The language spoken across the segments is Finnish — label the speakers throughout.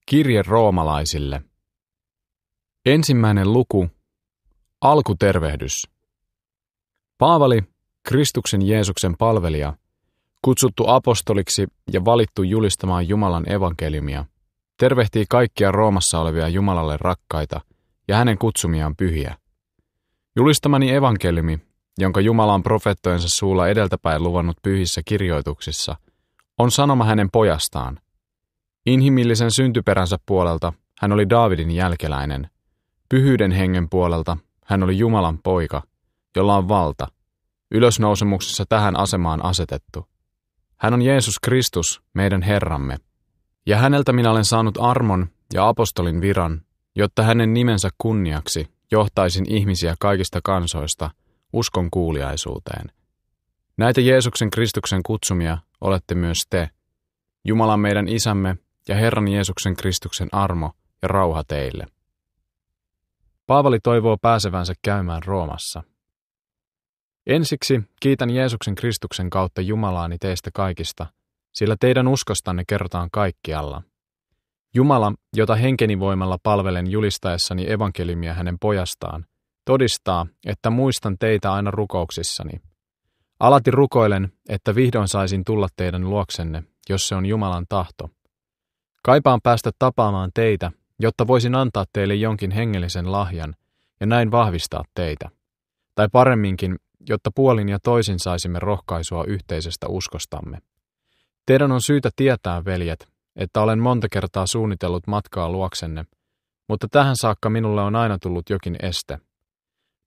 Speaker 1: Kirje roomalaisille. 1. luku. Alkutervehdys. Paavali, Kristuksen Jeesuksen palvelija, kutsuttu apostoliksi ja valittu julistamaan Jumalan evankeliumia, tervehtii kaikkia Roomassa olevia Jumalalle rakkaita ja hänen kutsumiaan pyhiä. Julistamani evankeliumi, jonka Jumala on profeettojensa suulla edeltäpäin luvannut pyhissä kirjoituksissa, on sanoma hänen pojastaan. Inhimillisen syntyperänsä puolelta hän oli Daavidin jälkeläinen. Pyhyyden hengen puolelta hän oli Jumalan poika, jolla on valta, ylösnousemuksessa tähän asemaan asetettu. Hän on Jeesus Kristus, meidän Herramme, ja häneltä minä olen saanut armon ja apostolin viran, jotta hänen nimensä kunniaksi johtaisin ihmisiä kaikista kansoista uskon kuuliaisuuteen. Näitä Jeesuksen Kristuksen kutsumia olette myös te, Jumalan meidän Isämme ja Herran Jeesuksen Kristuksen armo ja rauha teille. Paavali toivoo pääsevänsä käymään Roomassa. Ensiksi kiitän Jeesuksen Kristuksen kautta Jumalaani teistä kaikista, sillä teidän uskostanne kerrotaan kaikkialla. Jumala, jota henkeni voimalla palvelen julistaessani evankeliumia hänen pojastaan, todistaa, että muistan teitä aina rukouksissani. Alati rukoilen, että vihdoin saisin tulla teidän luoksenne, jos se on Jumalan tahto. Kaipaan päästä tapaamaan teitä, jotta voisin antaa teille jonkin hengellisen lahjan ja näin vahvistaa teitä. Tai paremminkin, jotta puolin ja toisin saisimme rohkaisua yhteisestä uskostamme. Teidän on syytä tietää, veljet, että olen monta kertaa suunnitellut matkaa luoksenne, mutta tähän saakka minulle on aina tullut jokin este.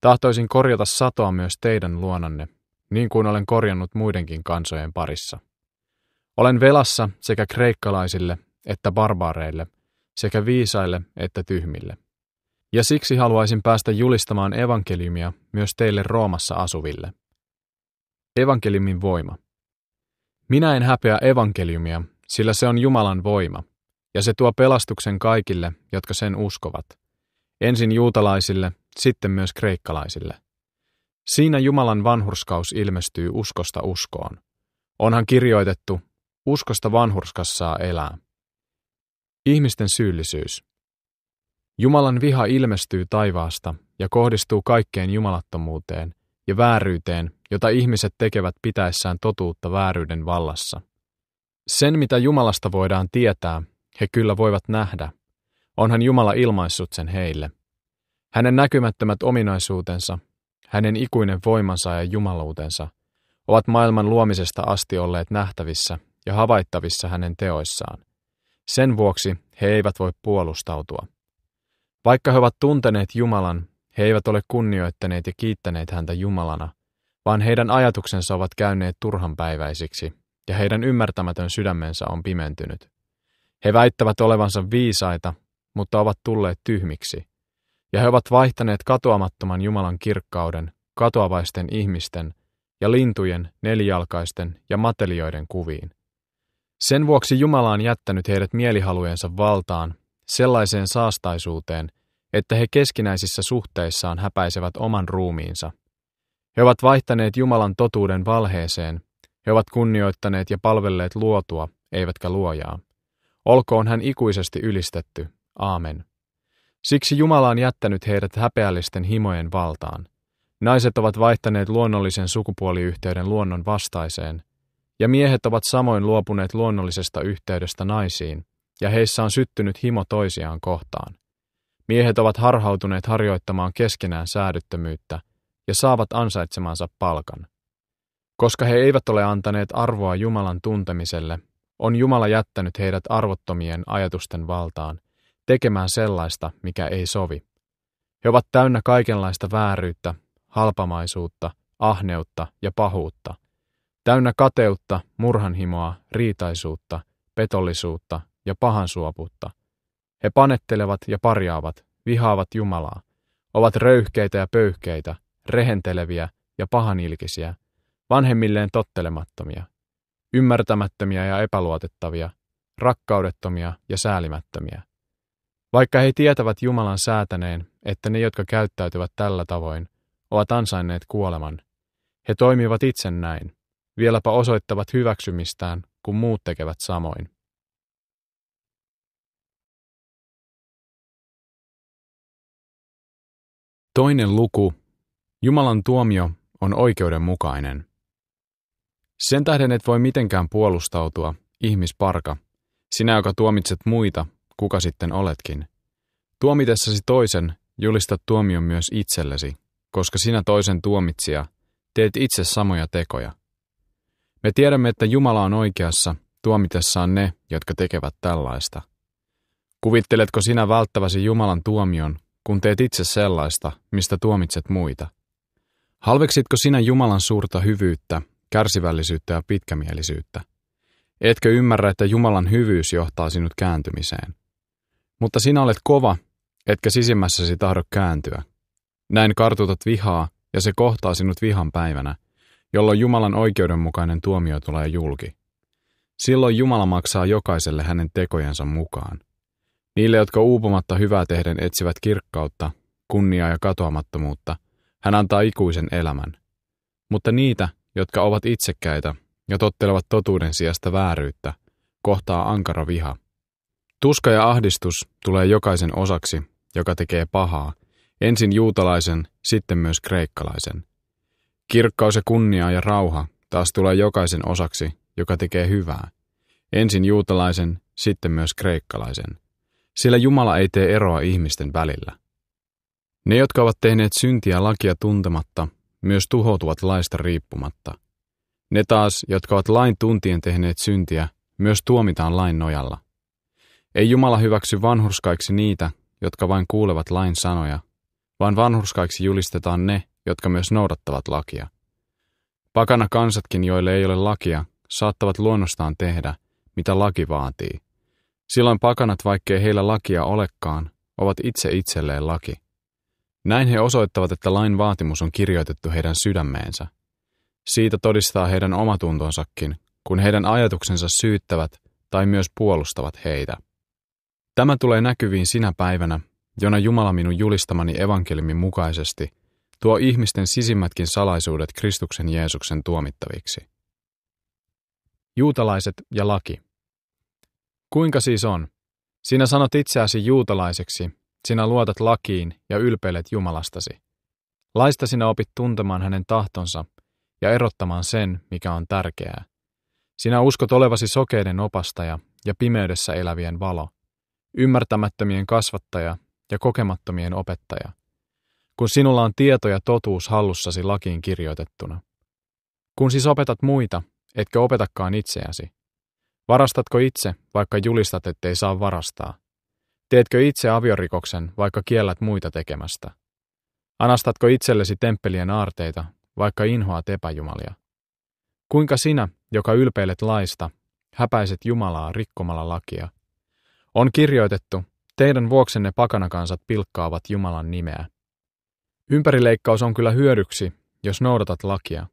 Speaker 1: Tahtoisin korjata satoa myös teidän luonanne, niin kuin olen korjannut muidenkin kansojen parissa. Olen velassa sekä kreikkalaisille että barbaareille, sekä viisaille että tyhmille. Ja siksi haluaisin päästä julistamaan evankeliumia myös teille Roomassa asuville. Evankeliumin voima. Minä en häpeä evankeliumia, sillä se on Jumalan voima, ja se tuo pelastuksen kaikille, jotka sen uskovat. Ensin juutalaisille, sitten myös kreikkalaisille. Siinä Jumalan vanhurskaus ilmestyy uskosta uskoon. Onhan kirjoitettu, uskosta vanhurskas saa elää. Ihmisten syyllisyys. Jumalan viha ilmestyy taivaasta ja kohdistuu kaikkeen jumalattomuuteen ja vääryyteen, jota ihmiset tekevät pitäessään totuutta vääryyden vallassa. Sen, mitä Jumalasta voidaan tietää, he kyllä voivat nähdä. Onhan Jumala ilmaissut sen heille. Hänen näkymättömät ominaisuutensa, hänen ikuinen voimansa ja jumaluutensa ovat maailman luomisesta asti olleet nähtävissä ja havaittavissa hänen teoissaan. Sen vuoksi he eivät voi puolustautua. Vaikka he ovat tunteneet Jumalan, he eivät ole kunnioittaneet ja kiittäneet häntä Jumalana, vaan heidän ajatuksensa ovat käyneet turhanpäiväisiksi ja heidän ymmärtämätön sydämensä on pimentynyt. He väittävät olevansa viisaita, mutta ovat tulleet tyhmiksi, ja he ovat vaihtaneet katoamattoman Jumalan kirkkauden katoavaisten ihmisten ja lintujen, nelijalkaisten ja matelioiden kuviin. Sen vuoksi Jumala on jättänyt heidät mielihalujensa valtaan, sellaiseen saastaisuuteen, että he keskinäisissä suhteissaan häpäisevät oman ruumiinsa. He ovat vaihtaneet Jumalan totuuden valheeseen, he ovat kunnioittaneet ja palvelleet luotua, eivätkä luojaa. Olkoon hän ikuisesti ylistetty. Aamen. Siksi Jumala on jättänyt heidät häpeällisten himojen valtaan. Naiset ovat vaihtaneet luonnollisen sukupuoliyhteyden luonnon vastaiseen, ja miehet ovat samoin luopuneet luonnollisesta yhteydestä naisiin, ja heissä on syttynyt himo toisiaan kohtaan. Miehet ovat harhautuneet harjoittamaan keskenään säädyttömyyttä ja saavat ansaitsemansa palkan. Koska he eivät ole antaneet arvoa Jumalan tuntemiselle, on Jumala jättänyt heidät arvottomien ajatusten valtaan, tekemään sellaista, mikä ei sovi. He ovat täynnä kaikenlaista vääryyttä, halpamaisuutta, ahneutta ja pahuutta, täynnä kateutta, murhanhimoa, riitaisuutta, petollisuutta ja pahansuopuutta. He panettelevat ja parjaavat, vihaavat Jumalaa, ovat röyhkeitä ja pöyhkeitä, rehenteleviä ja pahanilkisiä, vanhemmilleen tottelemattomia, ymmärtämättömiä ja epäluotettavia, rakkaudettomia ja säälimättömiä. Vaikka he tietävät Jumalan säätäneen, että ne, jotka käyttäytyvät tällä tavoin, ovat ansainneet kuoleman, he toimivat itse näin, vieläpä osoittavat hyväksymistään, kun muut tekevät samoin. Toinen luku. Jumalan tuomio on oikeudenmukainen. Sen tähden et voi mitenkään puolustautua, ihmisparka, sinä, joka tuomitset muita, kuka sitten oletkin. Tuomitessasi toisen, julistat tuomion myös itsellesi, koska sinä toisen tuomitsija teet itse samoja tekoja. Me tiedämme, että Jumala on oikeassa tuomitessaan ne, jotka tekevät tällaista. Kuvitteletko sinä välttäväsi Jumalan tuomion, kun teet itse sellaista, mistä tuomitset muita? Halveksitko sinä Jumalan suurta hyvyyttä, kärsivällisyyttä ja pitkämielisyyttä? Etkö ymmärrä, että Jumalan hyvyys johtaa sinut kääntymiseen? Mutta sinä olet kova, etkä sisimmässäsi tahdo kääntyä. Näin kartutat vihaa, ja se kohtaa sinut vihan päivänä, jolloin Jumalan oikeudenmukainen tuomio tulee julki. Silloin Jumala maksaa jokaiselle hänen tekojensa mukaan. Niille, jotka uupumatta hyvää tehden etsivät kirkkautta, kunniaa ja katoamattomuutta, hän antaa ikuisen elämän. Mutta niitä, jotka ovat itsekkäitä ja tottelevat totuuden sijasta vääryyttä, kohtaa ankara viha. Tuska ja ahdistus tulee jokaisen osaksi, joka tekee pahaa, ensin juutalaisen, sitten myös kreikkalaisen. Kirkkaus ja kunnia ja rauha taas tulee jokaisen osaksi, joka tekee hyvää, ensin juutalaisen, sitten myös kreikkalaisen. Sillä Jumala ei tee eroa ihmisten välillä. Ne, jotka ovat tehneet syntiä lakia tuntematta, myös tuhoutuvat laista riippumatta. Ne taas, jotka ovat lain tuntien tehneet syntiä, myös tuomitaan lain nojalla. Ei Jumala hyväksy vanhurskaiksi niitä, jotka vain kuulevat lain sanoja, vaan vanhurskaiksi julistetaan ne, jotka myös noudattavat lakia. Pakana kansatkin, joille ei ole lakia, saattavat luonnostaan tehdä, mitä laki vaatii. Silloin pakanat, vaikkei heillä lakia olekaan, ovat itse itselleen laki. Näin he osoittavat, että lain vaatimus on kirjoitettu heidän sydämeensä. Siitä todistaa heidän omatuntonsakin, kun heidän ajatuksensa syyttävät tai myös puolustavat heitä. Tämä tulee näkyviin sinä päivänä, jona Jumala minun julistamani evankeliumin mukaisesti tuo ihmisten sisimmätkin salaisuudet Kristuksen Jeesuksen tuomittaviksi. Juutalaiset ja laki. Kuinka siis on? Sinä sanot itseäsi juutalaiseksi, sinä luotat lakiin ja ylpeilet Jumalastasi. Laista sinä opit tuntemaan hänen tahtonsa ja erottamaan sen, mikä on tärkeää. Sinä uskot olevasi sokeiden opastaja ja pimeydessä elävien valo, ymmärtämättömien kasvattaja ja kokemattomien opettaja, kun sinulla on tieto ja totuus hallussasi lakiin kirjoitettuna. Kun siis opetat muita, etkö opetakaan itseäsi? Varastatko itse, vaikka julistat, ettei saa varastaa? Teetkö itse aviorikoksen, vaikka kiellät muita tekemästä? Anastatko itsellesi temppelien aarteita, vaikka inhoat epäjumalia? Kuinka sinä, joka ylpeilet laista, häpäiset Jumalaa rikkomalla lakia? On kirjoitettu, teidän vuoksenne pakanakansat pilkkaavat Jumalan nimeä. Ympärileikkaus on kyllä hyödyksi, jos noudatat lakia.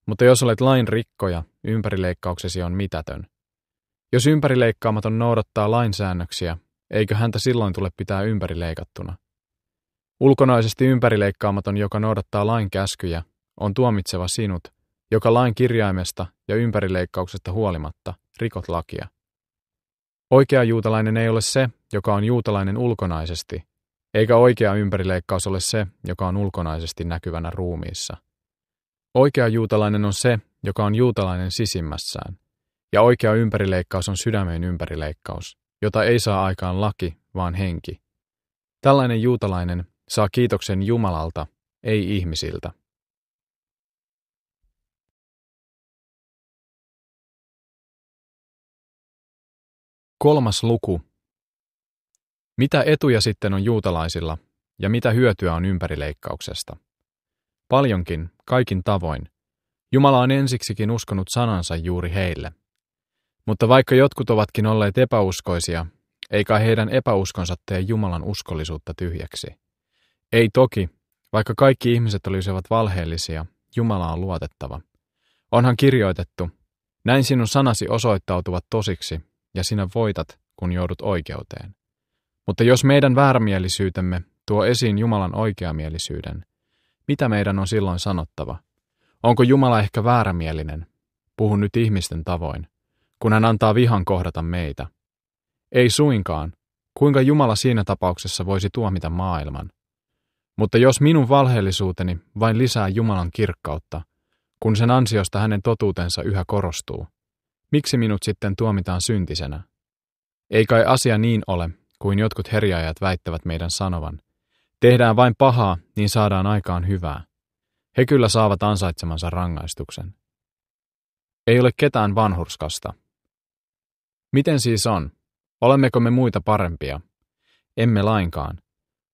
Speaker 1: Mutta jos olet lain rikkoja, ympärileikkauksesi on mitätön. Jos ympärileikkaamaton noudattaa lainsäännöksiä, eikö häntä silloin tule pitää ympärileikattuna? Ulkonaisesti ympärileikkaamaton, joka noudattaa lain käskyjä, on tuomitseva sinut, joka lain kirjaimesta ja ympärileikkauksesta huolimatta rikot lakia. Oikea juutalainen ei ole se, joka on juutalainen ulkonaisesti, eikä oikea ympärileikkaus ole se, joka on ulkonaisesti näkyvänä ruumiissa. Oikea juutalainen on se, joka on juutalainen sisimmässään, ja oikea ympärileikkaus on sydämen ympärileikkaus, jota ei saa aikaan laki, vaan henki. Tällainen juutalainen saa kiitoksen Jumalalta, ei ihmisiltä. Kolmas luku. Mitä etuja sitten on juutalaisilla, ja mitä hyötyä on ympärileikkauksesta? Paljonkin, kaikin tavoin. Jumala on ensiksikin uskonut sanansa juuri heille. Mutta vaikka jotkut ovatkin olleet epäuskoisia, eikä heidän epäuskonsa tee Jumalan uskollisuutta tyhjäksi. Ei toki, vaikka kaikki ihmiset olisivat valheellisia, Jumala on luotettava. Onhan kirjoitettu, näin sinun sanasi osoittautuvat tosiksi, ja sinä voitat, kun joudut oikeuteen. Mutta jos meidän väärämielisyytemme tuo esiin Jumalan oikeamielisyyden, mitä meidän on silloin sanottava? Onko Jumala ehkä väärämielinen? Puhun nyt ihmisten tavoin, kun hän antaa vihan kohdata meitä. Ei suinkaan. Kuinka Jumala siinä tapauksessa voisi tuomita maailman? Mutta jos minun valheellisuuteni vain lisää Jumalan kirkkautta, kun sen ansiosta hänen totuutensa yhä korostuu, miksi minut sitten tuomitaan syntisenä? Ei kai asia niin ole, kuin jotkut herjaajat väittävät meidän sanovan. Tehdään vain pahaa, niin saadaan aikaan hyvää. He kyllä saavat ansaitsemansa rangaistuksen. Ei ole ketään vanhurskasta. Miten siis on? Olemmeko me muita parempia? Emme lainkaan.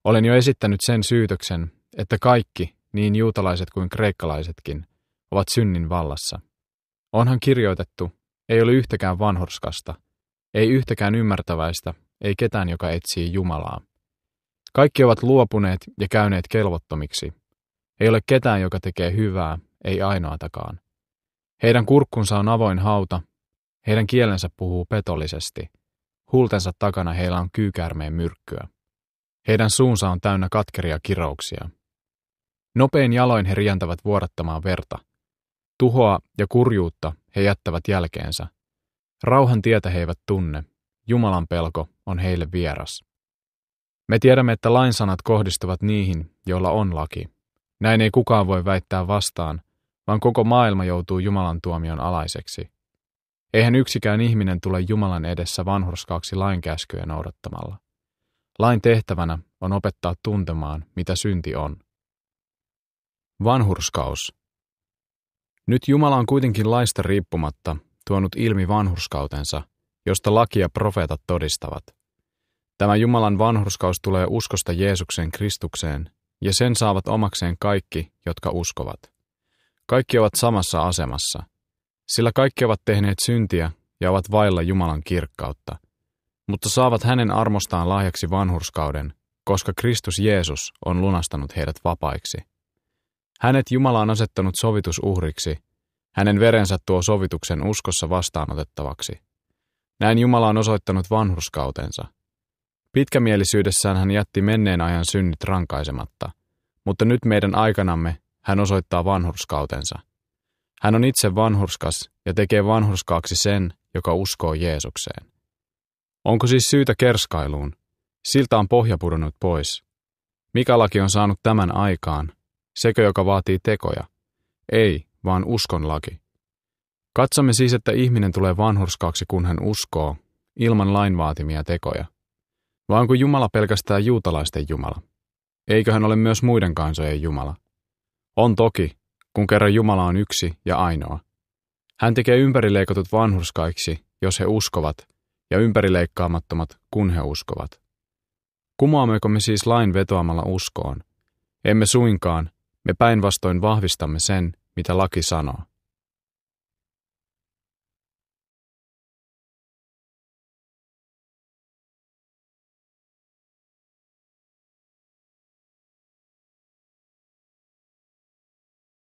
Speaker 1: Olen jo esittänyt sen syytöksen, että kaikki, niin juutalaiset kuin kreikkalaisetkin, ovat synnin vallassa. Onhan kirjoitettu, ei ole yhtäkään vanhurskasta, ei yhtäkään ymmärtäväistä, ei ketään, joka etsii Jumalaa. Kaikki ovat luopuneet ja käyneet kelvottomiksi. Ei ole ketään, joka tekee hyvää, ei ainoatakaan. Heidän kurkkunsa on avoin hauta, heidän kielensä puhuu petollisesti, huultensa takana heillä on kyykäärmeen myrkkyä. Heidän suunsa on täynnä katkeria kirouksia. Nopein jaloin he rientävät vuodattamaan verta. Tuhoa ja kurjuutta he jättävät jälkeensä. Rauhan tietä he eivät tunne. Jumalan pelko on heille vieras. Me tiedämme, että lain sanat kohdistuvat niihin, joilla on laki. Näin ei kukaan voi väittää vastaan, vaan koko maailma joutuu Jumalan tuomion alaiseksi. Eihän yksikään ihminen tule Jumalan edessä vanhurskaaksi lain käskyjä noudattamalla. Lain tehtävänä on opettaa tuntemaan, mitä synti on. Vanhurskaus. Nyt Jumala on kuitenkin laista riippumatta tuonut ilmi vanhurskautensa, josta laki ja profeetat todistavat. Tämä Jumalan vanhurskaus tulee uskosta Jeesuksen Kristukseen, ja sen saavat omakseen kaikki, jotka uskovat. Kaikki ovat samassa asemassa, sillä kaikki ovat tehneet syntiä ja ovat vailla Jumalan kirkkautta, mutta saavat hänen armostaan lahjaksi vanhurskauden, koska Kristus Jeesus on lunastanut heidät vapaiksi. Hänet Jumala on asettanut sovitusuhriksi, hänen verensä tuo sovituksen uskossa vastaanotettavaksi. Näin Jumala on osoittanut vanhurskautensa. Pitkämielisyydessään hän jätti menneen ajan synnit rankaisematta, mutta nyt meidän aikanamme hän osoittaa vanhurskautensa. Hän on itse vanhurskas ja tekee vanhurskaaksi sen, joka uskoo Jeesukseen. Onko siis syytä kerskailuun? Siltä on pohja pudonnut pois. Mikä laki on saanut tämän aikaan? Sekö, joka vaatii tekoja? Ei, vaan uskon laki. Katsomme siis, että ihminen tulee vanhurskaaksi, kun hän uskoo, ilman lain vaatimia tekoja. Vai onko Jumala pelkästään juutalaisten Jumala? Eikö hän ole myös muiden kansojen Jumala? On toki, kun kerran Jumala on yksi ja ainoa. Hän tekee ympärileikatut vanhurskaiksi, jos he uskovat, ja ympärileikkaamattomat, kun he uskovat. Kumoammeko me siis lain vetoamalla uskoon? Emme suinkaan, me päinvastoin vahvistamme sen, mitä laki sanoo.